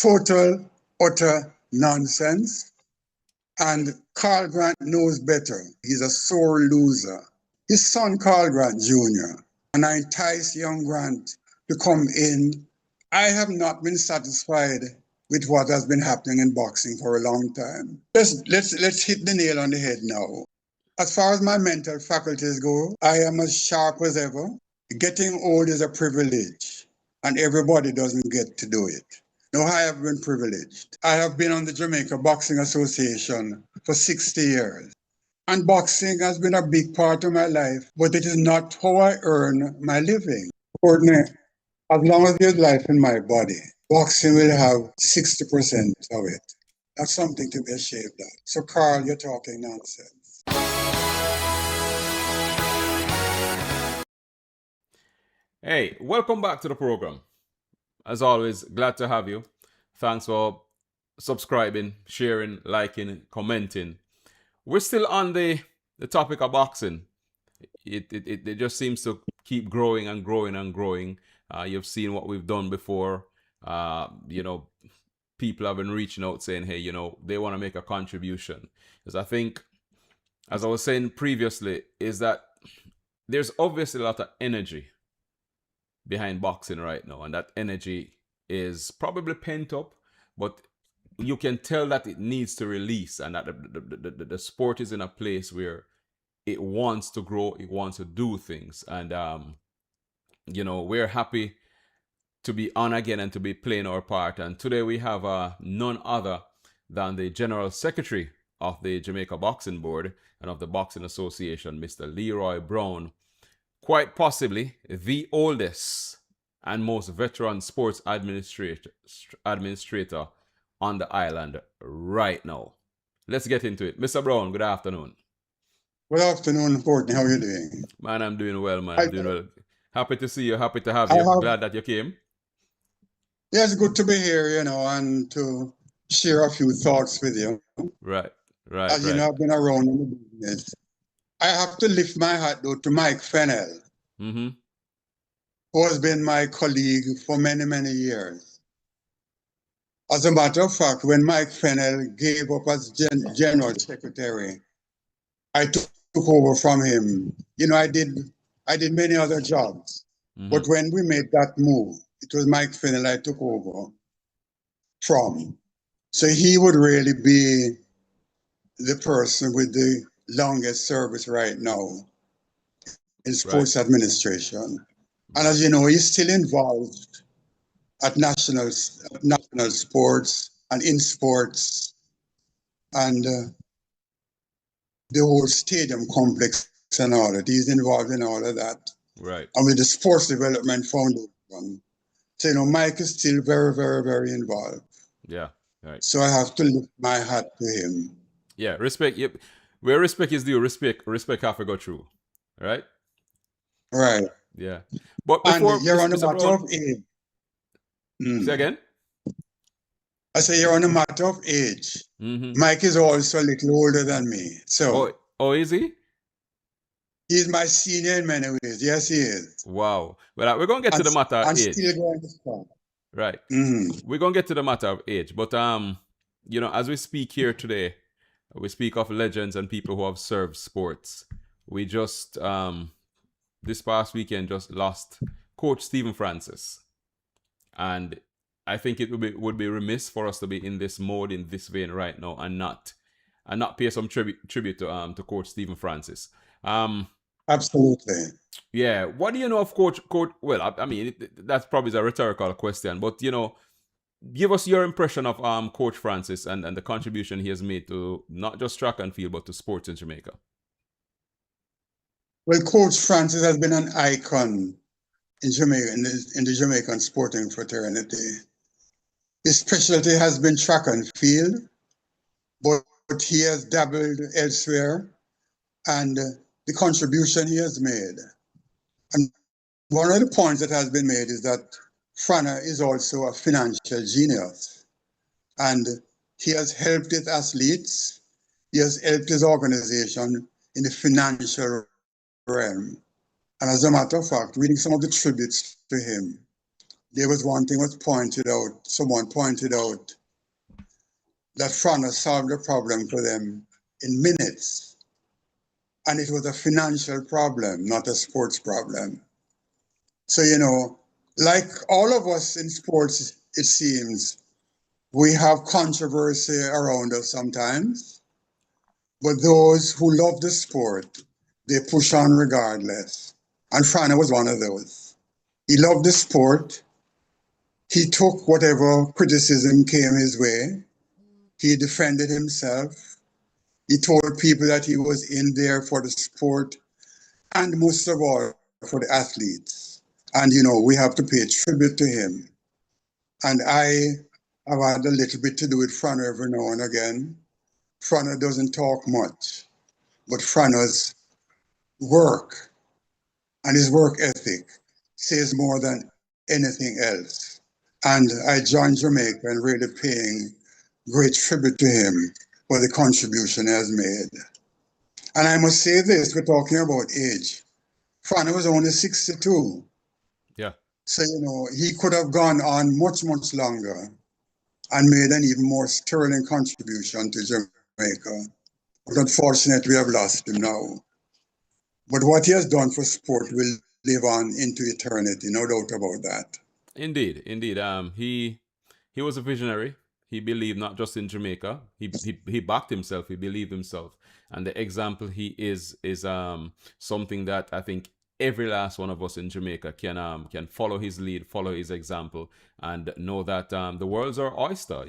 total, utter nonsense. And Carl Grant knows better. He's a sore loser. His son, Carl Grant Jr., and I enticed young Grant to come in. I have not been satisfied with what has been happening in boxing for a long time. Let's hit the nail on the head now. As far as my mental faculties go, I am as sharp as ever. Getting old is a privilege, and everybody doesn't get to do it. No, I have been privileged. I have been on the Jamaica Boxing Association for 60 years. And boxing has been a big part of my life, but it is not how I earn my living. Courtney, as long as there's life in my body, boxing will have 60% of it. That's something to be ashamed of. So, Carl, you're talking nonsense. Hey, welcome back to the program. As always, glad to have you. Thanks for subscribing, sharing, liking, commenting. We're still on the topic of boxing. It just seems to keep growing and growing and growing. You've seen what we've done before. People have been reaching out saying, hey, they want to make a contribution. Because I think, as I was saying previously, is that there's obviously a lot of energy behind boxing right now. And that energy is probably pent up, but you can tell that it needs to release, and that the sport is in a place where it wants to grow, it wants to do things. And, we're happy to be on again and to be playing our part. And today we have none other than the General Secretary of the Jamaica Boxing Board and of the Boxing Association, Mr. Leroy Brown, quite possibly the oldest and most veteran sports administrator on the island right now. Let's get into it. Mr. Brown, good afternoon. Good afternoon, Courtney. How are you doing? Man, I'm doing well, man. I'm doing well. Happy to see you. Happy to have you. Glad that you came. Yeah, it's good to be here, and to share a few thoughts with you. Right. As you know, I've been around in the business. I have to lift my hat, though, to Mike Fennell, who has been my colleague for many, many years. As a matter of fact, when Mike Fennell gave up as General Secretary, I took over from him. I did many other jobs, but when we made that move, it was Mike Fennell I took over from. So he would really be the person with the longest service right now in sports administration. And as you know, he's still involved at national sports and in sports and the whole stadium complex and all that. He's involved in all of that. Right. And with the Sports Development Foundation. So, Mike is still very, very, very involved. Yeah. Right. So I have to lift my hat to him. Yeah, respect. Yep. Where respect is due, respect have to go through. Right? Right. Yeah. But before, and you're on the matter of age. Say again? I say you're on a matter of age. Mike is also a little older than me. So. Oh, is he? He's my senior in many ways. Yes, he is. Wow. Well, we're going to get to the matter of age. Still going to start. Right. We're going to get to the matter of age. But, as we speak here today, we speak of legends and people who have served sports. We just, this past weekend, just lost Coach Stephen Francis. And I think it would be remiss for us to be in this mode, in this vein right now, and not pay some tribute to Coach Stephen Francis. Absolutely. Yeah. What do you know of Coach? Well, I mean, that's probably a rhetorical question, but give us your impression of Coach Francis and the contribution he has made to not just track and field, but to sports in Jamaica. Well, Coach Francis has been an icon in Jamaica, in the Jamaican sporting fraternity. His specialty has been track and field, but he has dabbled elsewhere, and the contribution he has made. And one of the points that has been made is that Frana is also a financial genius, and he has helped his athletes, he has helped his organization in the financial realm. And as a matter of fact, reading some of the tributes to him, there was one thing was pointed out, someone pointed out that Frano solved the problem for them in minutes. And it was a financial problem, not a sports problem. So, like all of us in sports, it seems, we have controversy around us sometimes. But those who love the sport, they push on regardless. And Frano was one of those. He loved the sport. He took whatever criticism came his way. He defended himself. He told people that he was in there for the sport and most of all for the athletes. And, we have to pay tribute to him. And I have had a little bit to do with Frano every now and again. Frano doesn't talk much, but Frano's work and his work ethic says more than anything else. And I joined Jamaica in really paying great tribute to him for the contribution he has made. And I must say this, we're talking about age. Frano was only 62. Yeah. So, he could have gone on much, much longer and made an even more sterling contribution to Jamaica. But unfortunately, we have lost him now. But what he has done for sport will live on into eternity, no doubt about that. Indeed. He was a visionary. He believed not just in Jamaica. He backed himself. He believed himself, and the example he is something that I think every last one of us in Jamaica can follow his lead, follow his example, and know that the world's our oyster.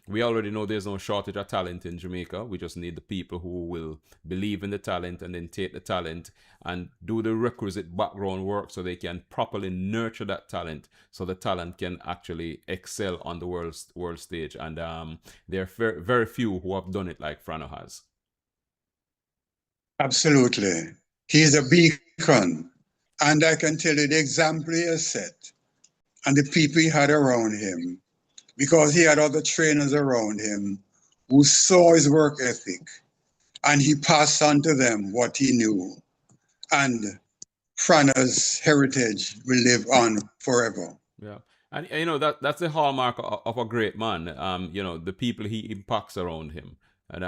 We already know there's no shortage of talent in Jamaica. We just need the people who will believe in the talent and then take the talent and do the requisite background work so they can properly nurture that talent so the talent can actually excel on the world stage. And there are very, very few who have done it like Frano has. Absolutely. He's a beacon. And I can tell you the example he has set and the people he had around him, because he had other trainers around him who saw his work ethic and he passed on to them what he knew. And Frano's heritage will live on forever. Yeah. And that's the hallmark of a great man. The people he impacts around him. And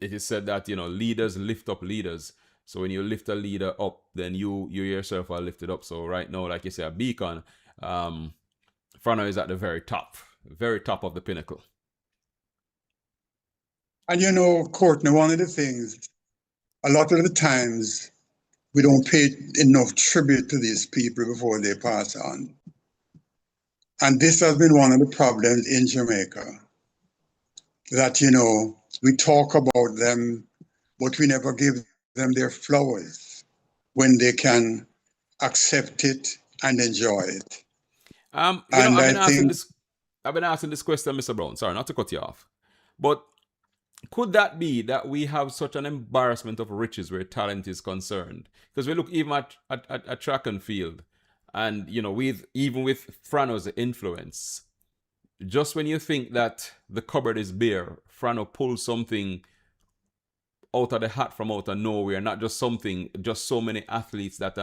it is said that leaders lift up leaders. So when you lift a leader up, then you yourself are lifted up. So right now, like you say, a beacon, Frano is at the very top of the pinnacle. And Courtney, one of the things, a lot of the times we don't pay enough tribute to these people before they pass on. And this has been one of the problems in Jamaica, that, we talk about them, but we never give them their flowers when they can accept it and enjoy it. I've been asking this question, Mr. Brown. Sorry, not to cut you off, but could that be that we have such an embarrassment of riches where talent is concerned? Because we look even at track and field, and even with Frano's influence, just when you think that the cupboard is bare, Frano pulls something out of the hat from out of nowhere. Not just so many athletes that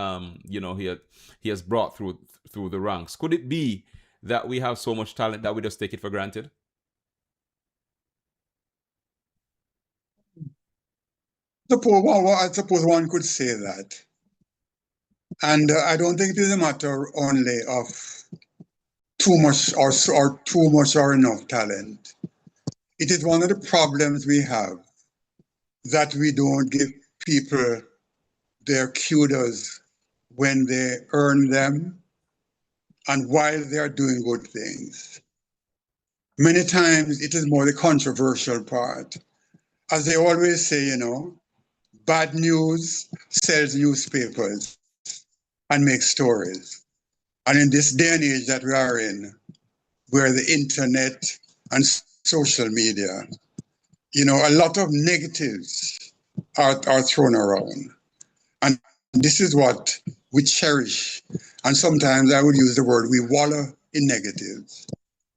he has brought through the ranks. Could it be that we have so much talent that we just take it for granted? I suppose one could say that. And I don't think it is a matter only of too much or enough talent. It is one of the problems we have, that we don't give people their kudos when they earn them and while they are doing good things. Many times it is more the controversial part. As they always say, bad news sells newspapers and makes stories. And in this day and age that we are in, where the internet and social media, a lot of negatives are thrown around. And this is what we cherish. And sometimes I would use the word, we wallow in negatives.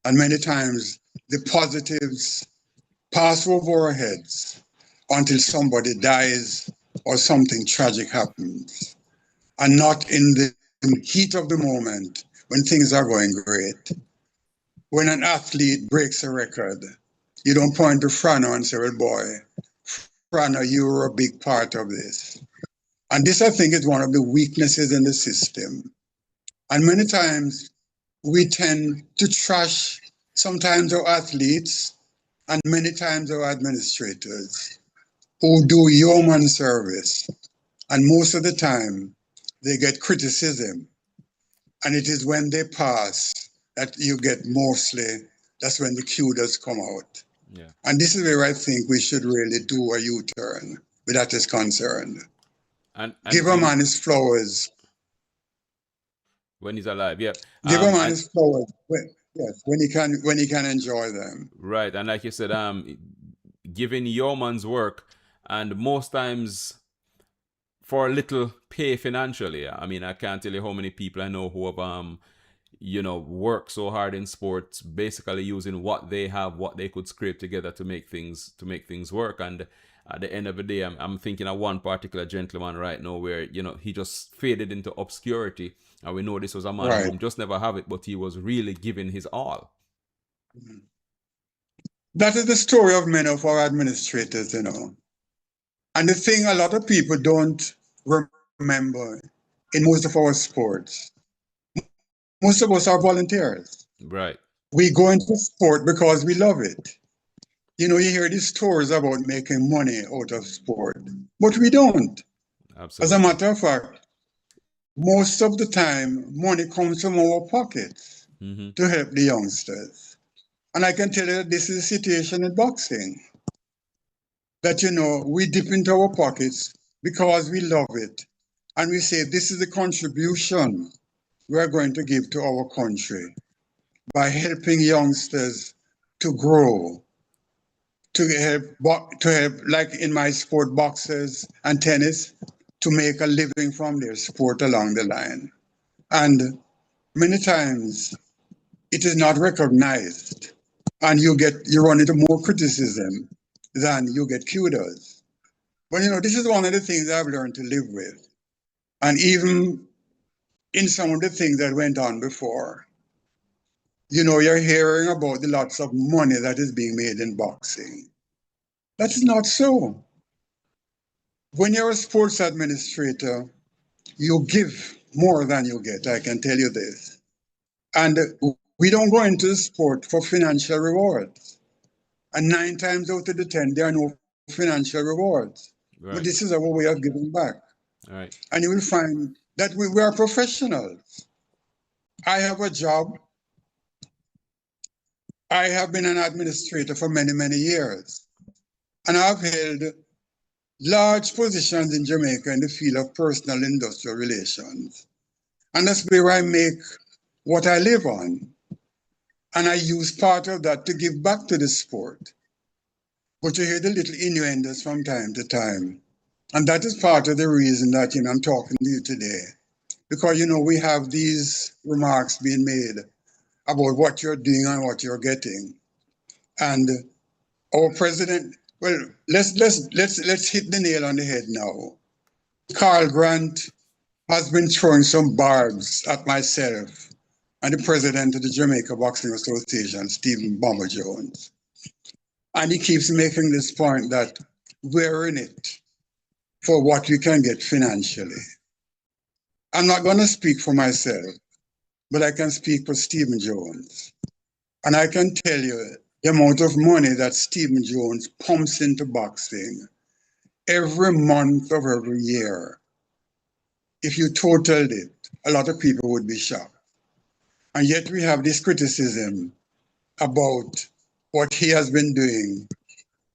And many times the positives pass over our heads until somebody dies or something tragic happens. And not in the heat of the moment, when things are going great. When an athlete breaks a record, you don't point to Frano and say, well, boy, Frano, you were a big part of this. And this, I think, is one of the weaknesses in the system. And many times we tend to trash sometimes our athletes and many times our administrators who do yeoman service. And most of the time they get criticism. And it is when they pass that you get mostly, that's when the kudos come out. Yeah. And this is where I think we should really do a U-turn where that is concerned. And give a man his flowers. When he's alive, yeah. Give a man his flowers. When he can enjoy them. Right, and like you said, giving yeoman's work, and most times for a little pay financially. I mean, I can't tell you how many people I know who have worked so hard in sports, basically using what they have, what they could scrape together to make things work. And at the end of the day, I'm thinking of one particular gentleman right now where he just faded into obscurity, and we know this was a man who just never have it, but he was really giving his all. That is the story of many of our administrators, And the thing a lot of people don't remember in most of our sports, most of us are volunteers. Right. We go into sport because we love it. You hear these stories about making money out of sport, but we don't. Absolutely. As a matter of fact, most of the time, money comes from our pockets to help the youngsters. And I can tell you that this is the situation in boxing. That, we dip into our pockets because we love it. And we say, this is the contribution we're going to give to our country by helping youngsters to grow, to help, like in my sport, boxers and tennis, to make a living from their sport along the line. And many times it is not recognized, and you run into more criticism than you get kudos. But this is one of the things I've learned to live with. And even in some of the things that went on before, you're hearing about the lots of money that is being made in boxing. That is not so. When you're a sports administrator, you give more than you get, I can tell you this. And we don't go into the sport for financial rewards. And 9 times out of the 10, there are no financial rewards. Right. But this is our way of giving back. Right. And you will find that we are professionals. I have a job. I have been an administrator for many, many years. And I've held large positions in Jamaica in the field of personal industrial relations. And that's where I make what I live on. And I use part of that to give back to the sport. But you hear the little innuendos from time to time. And that is part of the reason that, I'm talking to you today. Because, we have these remarks being made about what you're doing and what you're getting. And our president, well, let's hit the nail on the head now. Carl Grant has been throwing some barbs at myself and the president of the Jamaica Boxing Association, Stephen Bomber Jones. And he keeps making this point that we're in it for what we can get financially. I'm not going to speak for myself, but I can speak for Stephen Jones. And I can tell you the amount of money that Stephen Jones pumps into boxing every month of every year. If you totaled it, a lot of people would be shocked. And yet we have this criticism about what he has been doing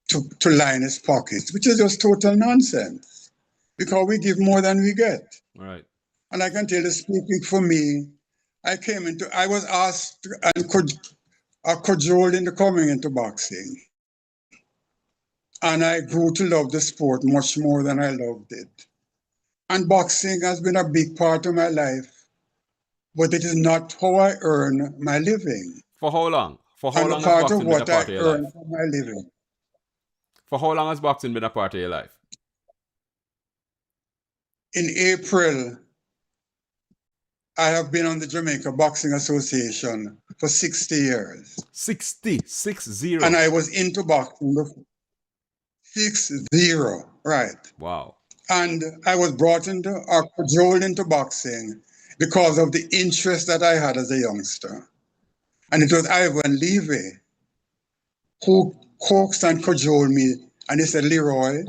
to line his pockets, which is just total nonsense, because we give more than we get. Right. And I can tell you, speaking for me, I was asked and cajoled into coming into boxing. And I grew to love the sport much more than I loved it. And boxing has been a big part of my life, but it is not how I earn my living. For how long? For how long has boxing been a part of your life? For my living. For how long has boxing been a part of your life? In April I have been on the Jamaica Boxing Association for 60 years. 60. And I was into boxing before. 60, right. Wow. And I was brought into or cajoled into boxing because of the interest that I had as a youngster. And it was Ivan Levy who coaxed and cajoled me. And he said, Leroy,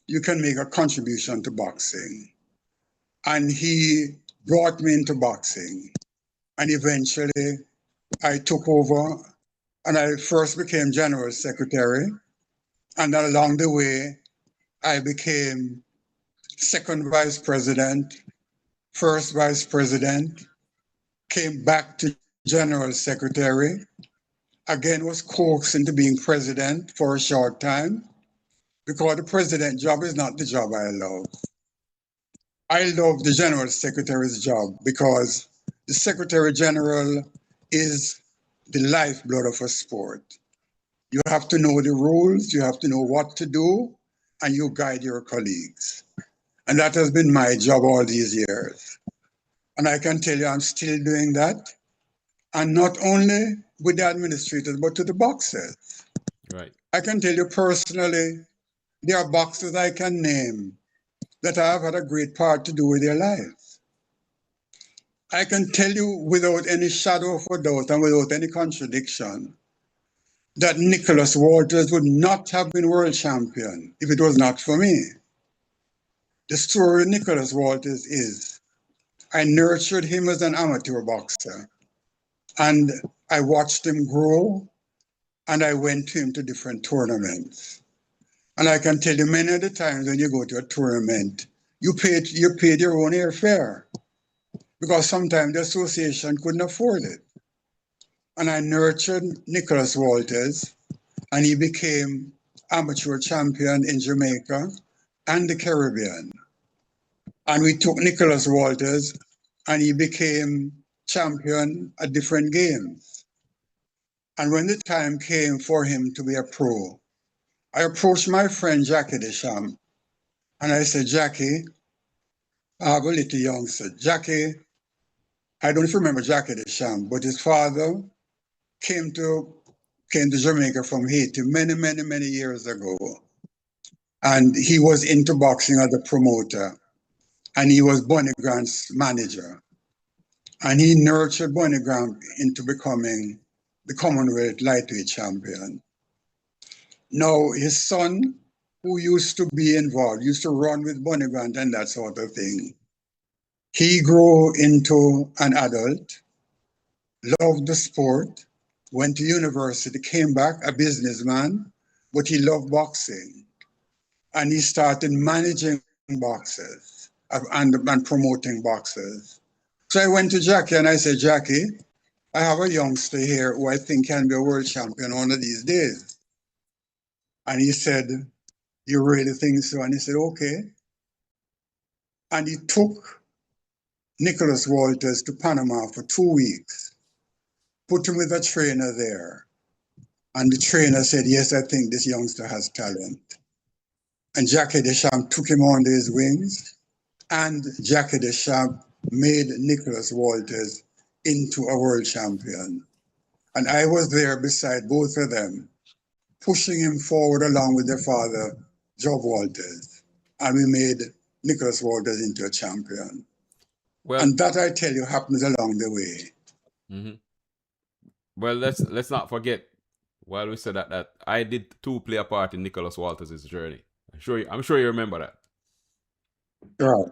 you can make a contribution to boxing. And he brought me into boxing. And eventually I took over and I first became general secretary. And along the way, I became second vice president, first vice president, came back to general secretary, again was coaxed into being president for a short time because the president job is not the job I love. I love the general secretary's job because the secretary general is the lifeblood of a sport. You have to know the rules, you have to know what to do, and you guide your colleagues. And that has been my job all these years. And I can tell you I'm still doing that. And not only with the administrators, but to the boxers. Right. I can tell you personally, there are boxers I can name that I have had a great part to do with their lives. I can tell you without any shadow of a doubt and without any contradiction that Nicholas Walters would not have been world champion if it was not for me. The story of Nicholas Walters is I nurtured him as an amateur boxer and I watched him grow and I went to him to different tournaments. And I can tell you many of the times when you go to a tournament, you paid your own airfare because sometimes the association couldn't afford it. And I nurtured Nicholas Walters and he became amateur champion in Jamaica and the Caribbean. And we took Nicholas Walters and he became champion at different games. And when the time came for him to be a pro, I approached my friend Jackie Deschamps and I said, Jackie, I have a little youngster. Jackie, I don't remember Jackie Deschamps, but his father came to Jamaica from Haiti many years ago. And he was into boxing as a promoter. And he was Bonnie Grant's manager. And he nurtured Bonnie Grant into becoming the Commonwealth lightweight champion. Now, his son, who used to be involved, used to run with Bonnie Grant and that sort of thing. He grew into an adult, loved the sport, went to university, came back a businessman, but he loved boxing. And he started managing boxers and promoting boxers. So I went to Jackie and I said, Jackie, I have a youngster here who I think can be a world champion one of these days. And he said, you really think so? And he said, okay. And he took Nicholas Walters to Panama for 2 weeks, put him with a trainer there. And the trainer said, yes, I think this youngster has talent. And Jackie Deschamps took him under his wings, and Jackie Deschamps made Nicholas Walters into a world champion. And I was there beside both of them, pushing him forward along with their father, Job Walters. And we made Nicholas Walters into a champion. Well, and that, I tell you, happens along the way. Mm-hmm. Well, let's not forget, while we said that I did too play a part in Nicholas Walters' journey. I'm sure you remember that. Right.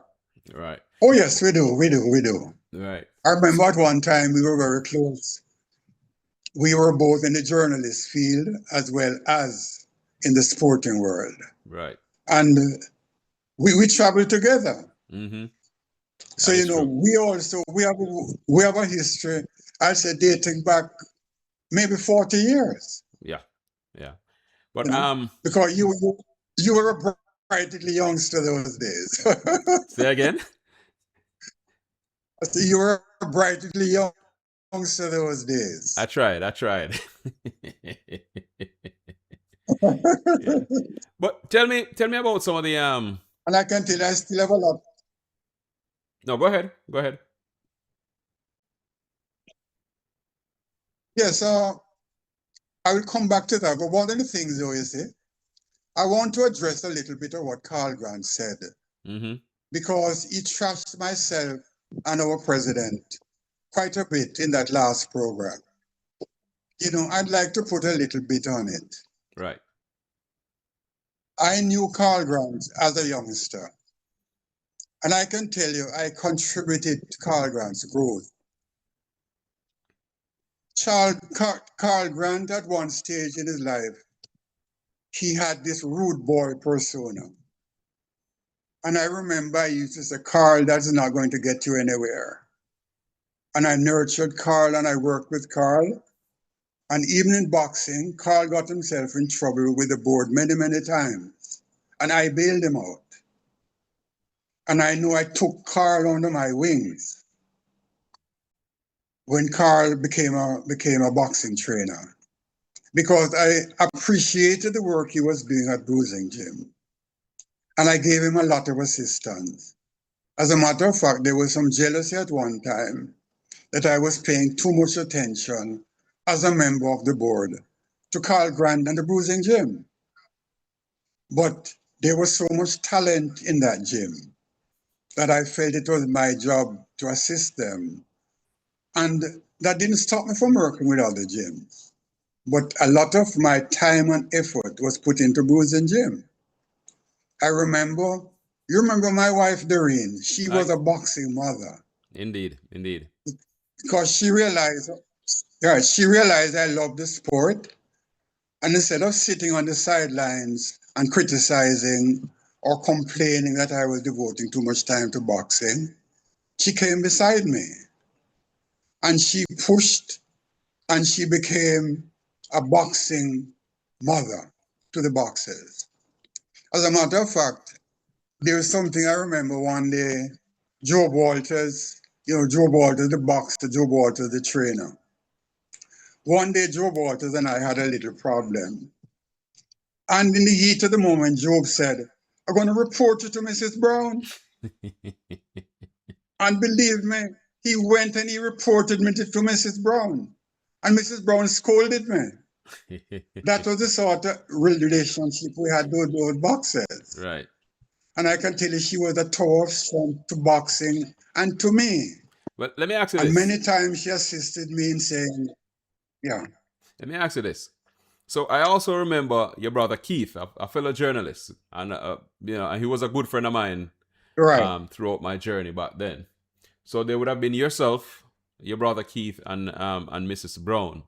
Right. Oh yes, we do. Right. I remember at one time we were very close. We were both in the journalist field as well as in the sporting world. Right. And we traveled together. Mm-hmm. So we have a history, I said, dating back maybe 40 years. Yeah. But because you were a bright little youngster those days. Say again? I said you were a bright little youngster those days. I tried. Yeah. But tell me about some of the And I can tell you I still have a lot. No, go ahead. Yes, I will come back to that. But one of the things, though, you see, I want to address a little bit of what Carl Grant said, because he trashed myself and our president quite a bit in that last program. You know, I'd like to put a little bit on it. Right. I knew Carl Grant as a youngster, and I can tell you I contributed to Carl Grant's growth. Carl Grant, at one stage in his life, he had this rude boy persona. And I remember I used to say, Carl, that's not going to get you anywhere. And I nurtured Carl and I worked with Carl. And even in boxing, Carl got himself in trouble with the board many, many times. And I bailed him out. And I know I took Carl under my wings when Carl became a boxing trainer, because I appreciated the work he was doing at Bruising Gym. And I gave him a lot of assistance. As a matter of fact, there was some jealousy at one time that I was paying too much attention as a member of the board to Carl Grant and the Bruising Gym. But there was so much talent in that gym that I felt it was my job to assist them. And that didn't stop me from working with other gyms. But a lot of my time and effort was put into Bruising Gym. I remember, you remember my wife, Doreen? She was a boxing mother. Indeed, indeed. Because she realized I loved the sport. And instead of sitting on the sidelines and criticizing or complaining that I was devoting too much time to boxing, she came beside me. And she pushed and she became a boxing mother to the boxers. As a matter of fact, there was something I remember one day, Joe Walters, Joe Walters, the boxer, Joe Walters, the trainer. One day, Joe Walters and I had a little problem. And in the heat of the moment, Job said, I'm going to report you to Mrs. Brown. And believe me, he went and he reported me to Mrs. Brown. And Mrs. Brown scolded me. That was the sort of relationship we had with those boxers. Right. And I can tell you she was a tower of strength to boxing and to me. But let me ask you and this. And many times she assisted me in saying, yeah. Let me ask you this. So I also remember your brother Keith, a fellow journalist, and and he was a good friend of mine, right. Throughout my journey back then. So there would have been yourself, your brother Keith, and Mrs. Brown.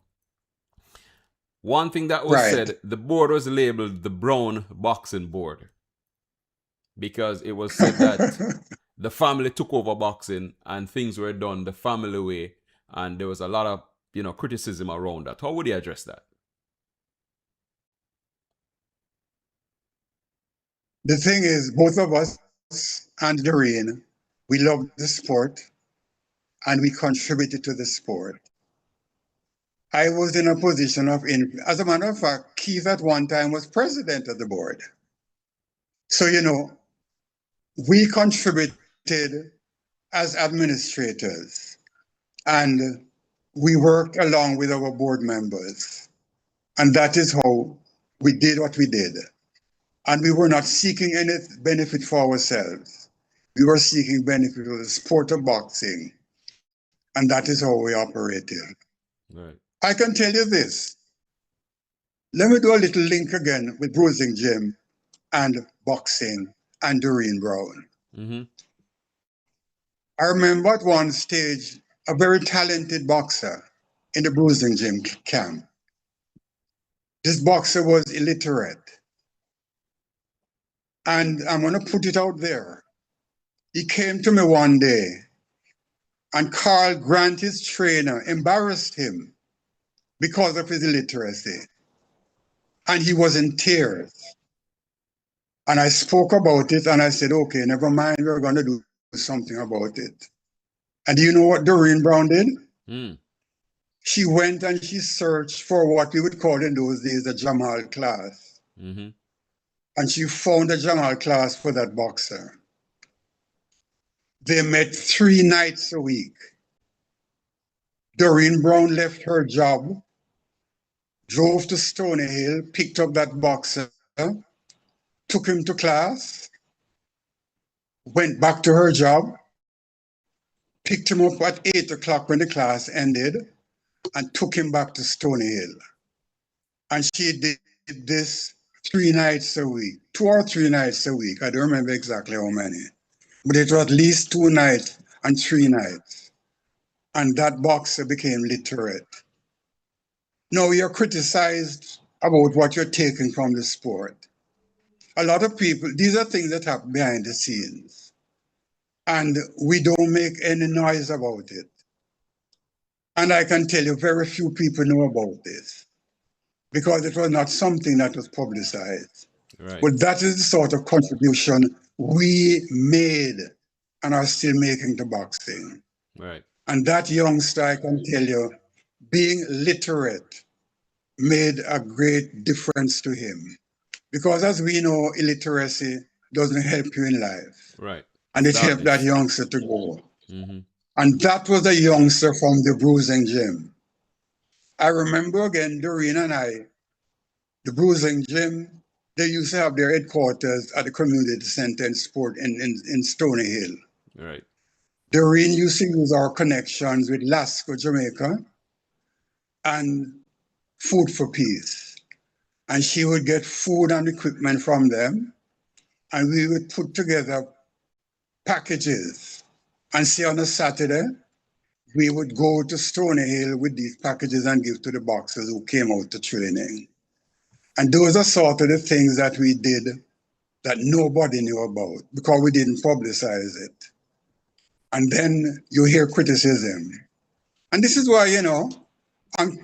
One thing that was said, the board was labeled the Brown Boxing Board, because it was said that the family took over boxing and things were done the family way, and there was a lot of criticism around that. How would you address that? The thing is, both of us and Doreen, we loved the sport and we contributed to the sport. I was in a position of influence. As a matter of fact, Keith at one time was president of the board. So, we contributed as administrators and we worked along with our board members. And that is how we did what we did. And we were not seeking any benefit for ourselves. We were seeking benefit for the sport of boxing. And that is how we operated. Right. I can tell you this. Let me do a little link again with Bruising Gym and boxing and Doreen Brown. Mm-hmm. I remember at one stage a very talented boxer in the Bruising Gym camp. This boxer was illiterate. And I'm going to put it out there. He came to me one day and Carl Grant, his trainer, embarrassed him because of his illiteracy. And he was in tears. And I spoke about it and I said, okay, never mind, we're going to do something about it. And do you know what Doreen Brown did? She went and she searched for what we would call in those days a Jamal class. Mm-hmm. And she found a Jamal class for that boxer. They met 3 nights a week. Leroy Brown left her job, drove to Stony Hill, picked up that boxer, took him to class, went back to her job, picked him up at 8 o'clock when the class ended, and took him back to Stony Hill. And she did this 3 nights a week, 2 or 3 nights a week. I don't remember exactly how many, but it was at least 2 nights and 3 nights. And that boxer became literate. Now you're criticized about what you're taking from the sport. A lot of people, these are things that happen behind the scenes. And we don't make any noise about it. And I can tell you very few people know about this because it was not something that was publicized. Right. But that is the sort of contribution we made and are still making to boxing. Right. And that youngster, I can tell you, being literate made a great difference to him. Because as we know, illiteracy doesn't help you in life. Right. And it helped that youngster to go. Mm-hmm. And that was a youngster from the Bruising Gym. I remember again, Doreen and I, the Bruising Gym, they used to have their headquarters at the community center in sport in Stony Hill. Right. Doreen used to use our connections with Lasco, Jamaica, and Food for Peace. And she would get food and equipment from them, and we would put together packages. And say on a Saturday, we would go to Stony Hill with these packages and give to the boxers who came out to training. And those are sort of the things that we did that nobody knew about because we didn't publicize it. And then you hear criticism. And this is why, you know, I'm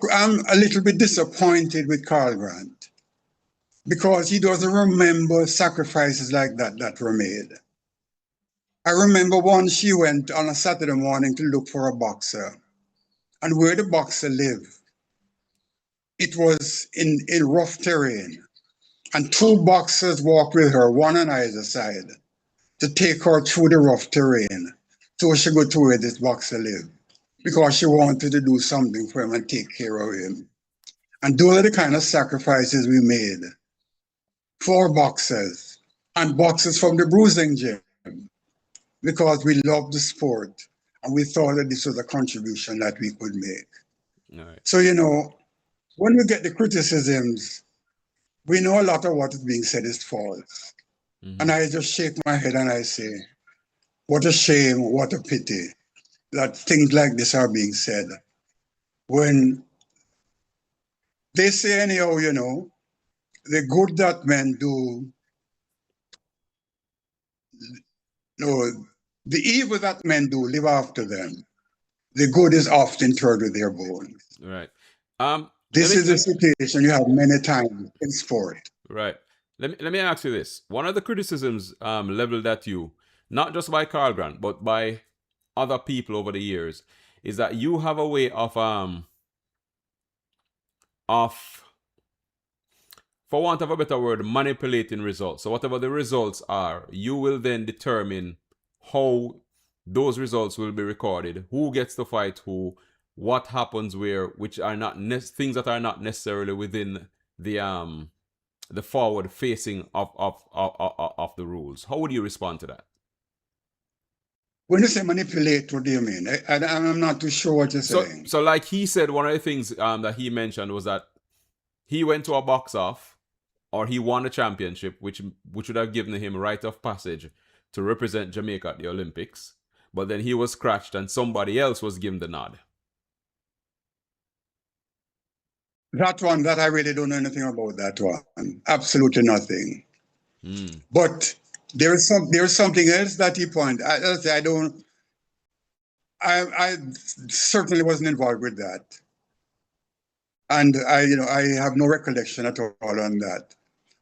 a little bit disappointed with Carl Grant because he doesn't remember sacrifices like that were made. I remember once she went on a Saturday morning to look for a boxer, and where the boxer lived, it was in rough terrain, and 2 boxers walked with her, one on either side, to take her through the rough terrain so she could go to where this boxer lived, because she wanted to do something for him and take care of him. And those are the kind of sacrifices we made for boxers, and boxers from the Bruising Gym, because we loved the sport and we thought that this was a contribution that we could make. Right. So, you know, when we get the criticisms, we know a lot of what is being said is false. Mm-hmm. And I just shake my head and I say, what a shame, what a pity that things like this are being said. When they say anyhow, you know, the good that men do, no, the evil that men do live after them. The good is often interred with their bones. Right. This is a situation you have many times in sport. Right. Let me ask you this. One of the criticisms leveled at you, not just by Carl Grant, but by other people over the years, is that you have a way of for want of a better word, manipulating results. So whatever the results are, you will then determine how those results will be recorded, who gets to fight who, what happens where, which are not things that are not necessarily within the forward facing of the rules. How would you respond to that? When you say manipulate, what do you mean? I'm not too sure what you're saying. So like he said, one of the things that he mentioned was that he went to a box off, or he won a championship, which would have given him a rite of passage to represent Jamaica at the Olympics. But then he was scratched and somebody else was given the nod. That one, that I really don't know anything about that one. Absolutely nothing. Mm. But there's something else that he pointed. I certainly wasn't involved with that. And I have no recollection at all on that.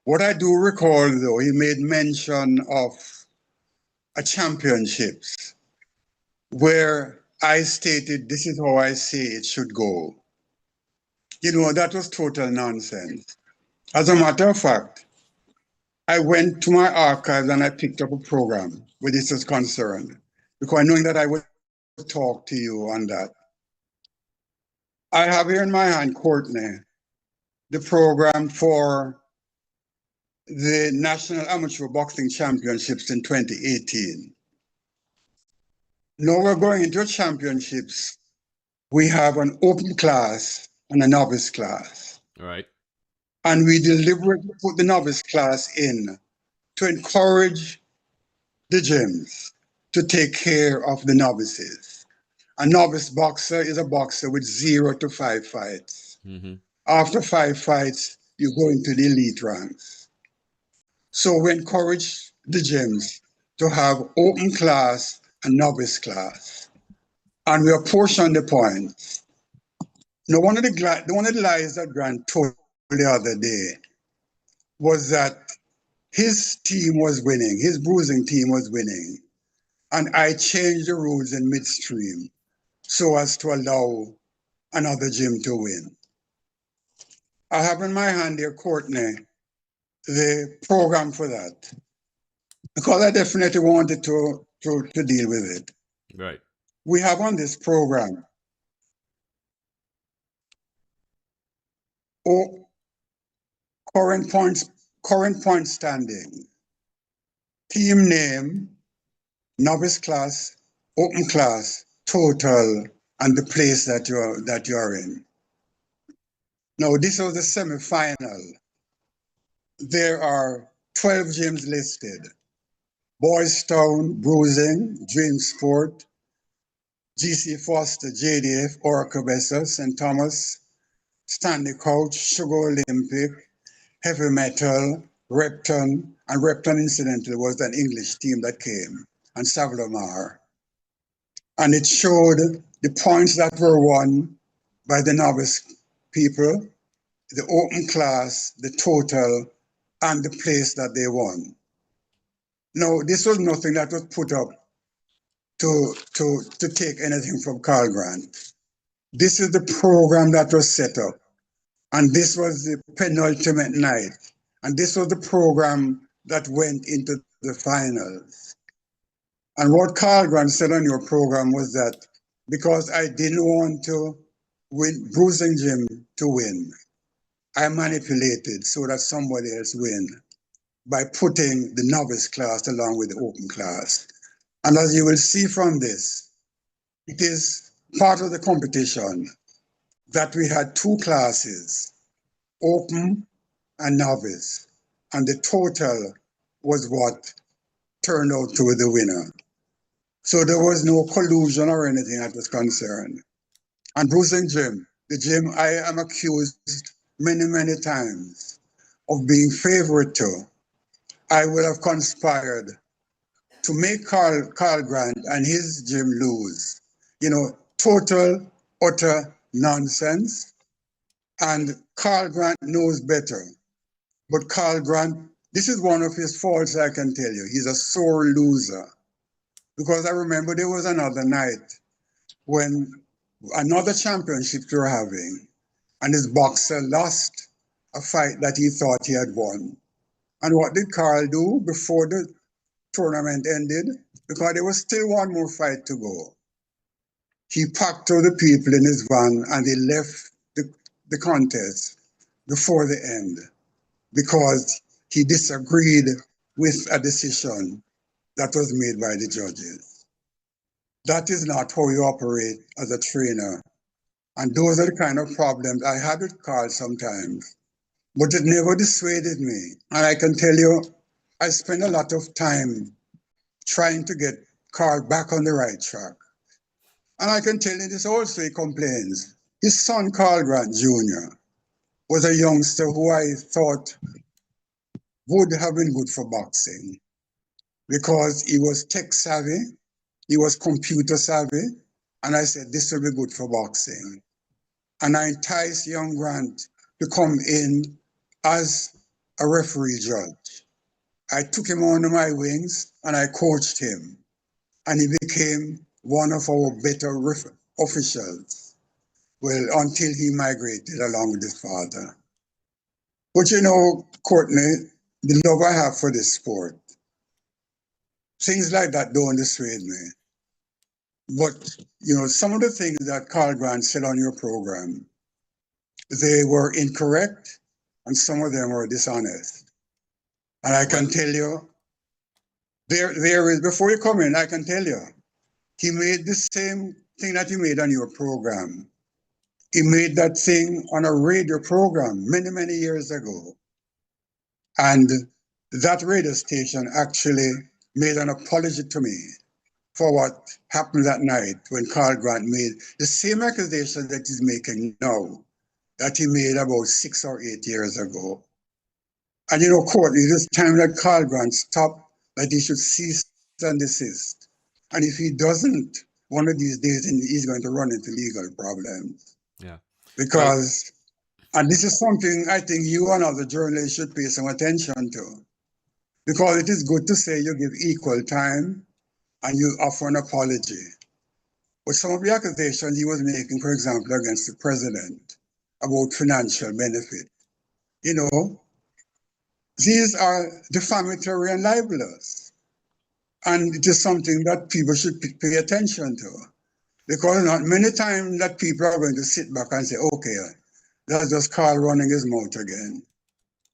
What I do recall, though, he made mention of a championships where I stated, this is how I say it should go. You know, that was total nonsense. As a matter of fact, I went to my archives and I picked up a program where this was concerned, because knowing that I would talk to you on that. I have here in my hand, Courtney, the program for the National Amateur Boxing Championships in 2018. Now we're going into championships. We have an open class and a novice class. All right. And we deliberately put the novice class in to encourage the gyms to take care of the novices. A novice boxer is a boxer with 0 to 5 fights. Mm-hmm. After 5 fights, you go into the elite ranks. So we encourage the gyms to have open class and novice class. And we apportion the points. Now, one of the lies that Grant told the other day was that his team was winning, his bruising team was winning. And I changed the rules in midstream so as to allow another gym to win. I have in my hand here, Courtney, the program for that, because I definitely wanted to deal with it. Right. We have on this program current point standing, team name, novice class, open class, total, and the place that you're in. Now, this was the semi-final. There are 12 gyms listed: Boys Town, Bruising, Dream Sport, GC Foster, JDF, Oracle Bessa, St. Thomas, Stanley Couch, Sugar Olympic, Heavy Metal, Repton, and Repton incidentally was an English team that came, and Savlomar. And it showed the points that were won by the novice people, the open class, the total, and the place that they won. No, this was nothing that was put up to take anything from Carl Grant. This is the program that was set up. And this was the penultimate night. And this was the program that went into the finals. And what Carl Grant said on your program was that because I didn't want to win Bruising Gym to win, I manipulated so that somebody else win by putting the novice class along with the open class. And as you will see from this, it is part of the competition that we had 2 classes, open and novice, and the total was what turned out to be the winner. So there was no collusion or anything that was concerned. And Bruising Gym, the gym I am accused many, many times of being favorite to, I would have conspired to make Carl Grant and his gym lose. You know, total, utter nonsense. And Carl Grant knows better. But Carl Grant, this is one of his faults, I can tell you. He's a sore loser. Because I remember there was another night when another championship we were having, and his boxer lost a fight that he thought he had won. And what did Carl do before the tournament ended? Because there was still one more fight to go. He packed all the people in his van and he left the contest before the end because he disagreed with a decision that was made by the judges. That is not how you operate as a trainer. And those are the kind of problems I had with Carl sometimes. But it never dissuaded me. And I can tell you, I spent a lot of time trying to get Carl back on the right track. And I can tell you this also, he complains. His son, Carl Grant Jr., was a youngster who I thought would have been good for boxing because he was tech savvy, he was computer savvy, and I said, this will be good for boxing. And I enticed young Grant to come in as a referee judge. I took him under my wings and I coached him. And he became one of our better officials. Well, until he migrated along with his father. But you know, Courtney, the love I have for this sport, things like that don't dissuade me. But, some of the things that Carl Grant said on your program, they were incorrect and some of them were dishonest. And I can tell you, there is, before you come in, I can tell you, he made the same thing that he made on your program. He made that thing on a radio program many, many years ago. And that radio station actually made an apology to me for what happened that night when Carl Grant made the same accusation that he's making now, that he made about 6 or 8 years ago. And Courtney, it is time that Carl Grant stopped, that he should cease and desist. And if he doesn't, one of these days he's going to run into legal problems. Yeah. Because, and this is something I think you and other journalists should pay some attention to. Because it is good to say you give equal time and you offer an apology. But some of the accusations he was making, for example, against the president about financial benefit, these are defamatory and libelous. And it is something that people should pay attention to. Because not many times that people are going to sit back and say, okay, that's just Carl running his mouth again.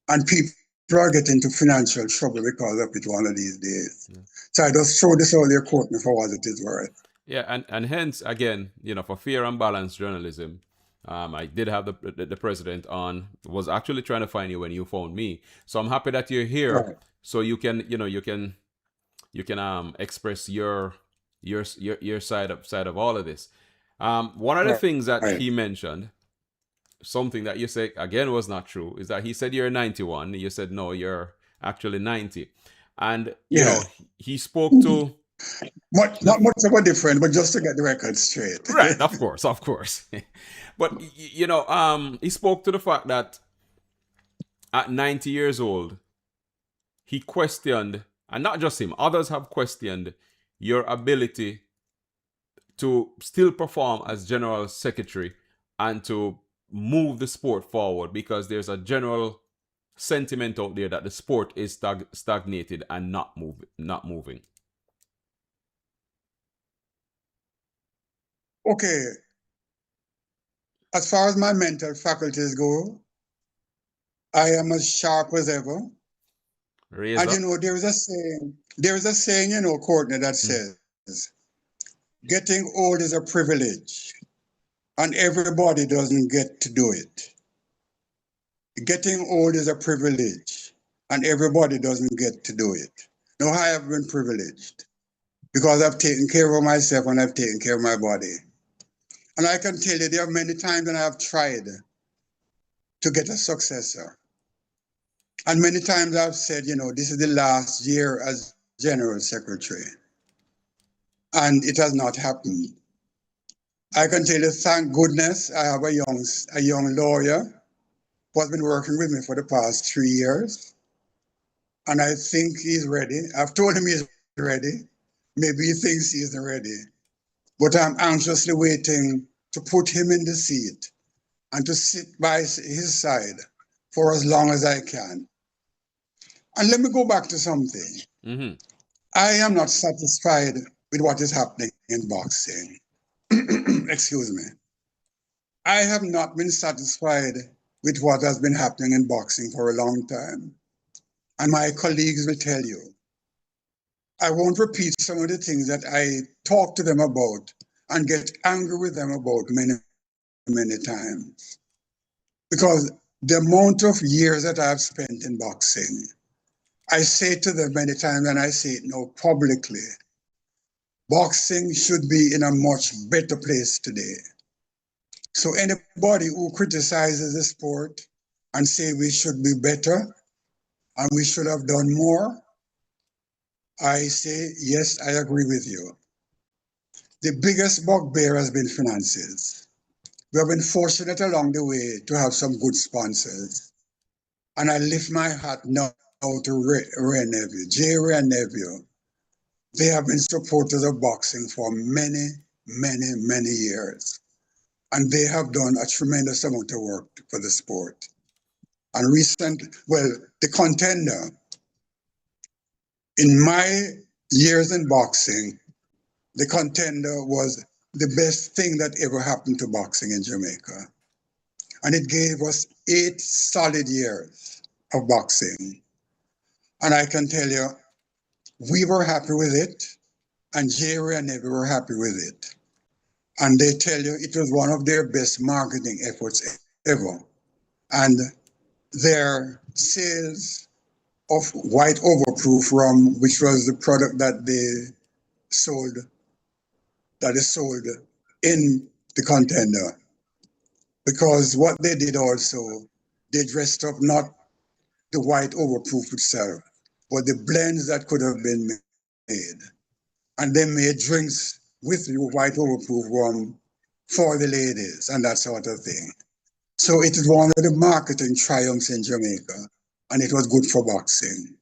And people are getting into financial trouble because of it one of these days. Yeah. So I just throw this out there, Courtney, for what it is worth. Yeah, and hence, again, for fair and balanced journalism, I did have the president on, was actually trying to find you when you found me. So I'm happy that you're here, right. So you can, you can express your side of all of this. One of the things that he mentioned, something that you said again was not true, is that he said you're 91. You said no, you're actually 90, and you know he spoke to. Not much of a difference, but just to get the record straight. Right, of course. But he spoke to the fact that at 90 years old, he questioned, and not just him, others have questioned your ability to still perform as general secretary and to move the sport forward, because there's a general sentiment out there that the sport is stagnated and not moving. Okay. As far as my mental faculties go, I am as sharp as ever. And there is a saying, Courtney, that says, getting old is a privilege, and everybody doesn't get to do it. Getting old is a privilege, and everybody doesn't get to do it. Now, I have been privileged because I've taken care of myself and I've taken care of my body. And I can tell you there are many times that I have tried to get a successor. And many times I've said, this is the last year as general secretary. And it has not happened. I can tell you, thank goodness, I have a young lawyer who has been working with me for the past 3 years. And I think he's ready. I've told him he's ready. Maybe he thinks he isn't ready. But I'm anxiously waiting to put him in the seat and to sit by his side for as long as I can. And let me go back to something. Mm-hmm. I am not satisfied with what is happening in boxing. Excuse me. I have not been satisfied with what has been happening in boxing for a long time. And my colleagues will tell you. I won't repeat some of the things that I talk to them about and get angry with them about many, many times. Because the amount of years that I've spent in boxing, I say to them many times, and I say it now publicly, boxing should be in a much better place today. So anybody who criticizes the sport and say we should be better and we should have done more, I say, yes, I agree with you. The biggest bugbear has been finances. We have been fortunate along the way to have some good sponsors. And I lift my hat now to Ray Neville, J. Ray Neville. They have been supporters of boxing for many, many, many years. And they have done a tremendous amount of work for the sport. And the contender, in my years in boxing, the Contender was the best thing that ever happened to boxing in Jamaica. And it gave us 8 solid years of boxing. And I can tell you, we were happy with it, and Jerry and Neville were happy with it. And they tell you it was one of their best marketing efforts ever. And their sales of white overproof rum, which was the product that they sold, that is sold in the Contender. Because what they did also, they dressed up not the white overproof itself, but the blends that could have been made. And they made drinks with the white overproof rum for the ladies and that sort of thing. So it is one of the marketing triumphs in Jamaica, and it was good for boxing.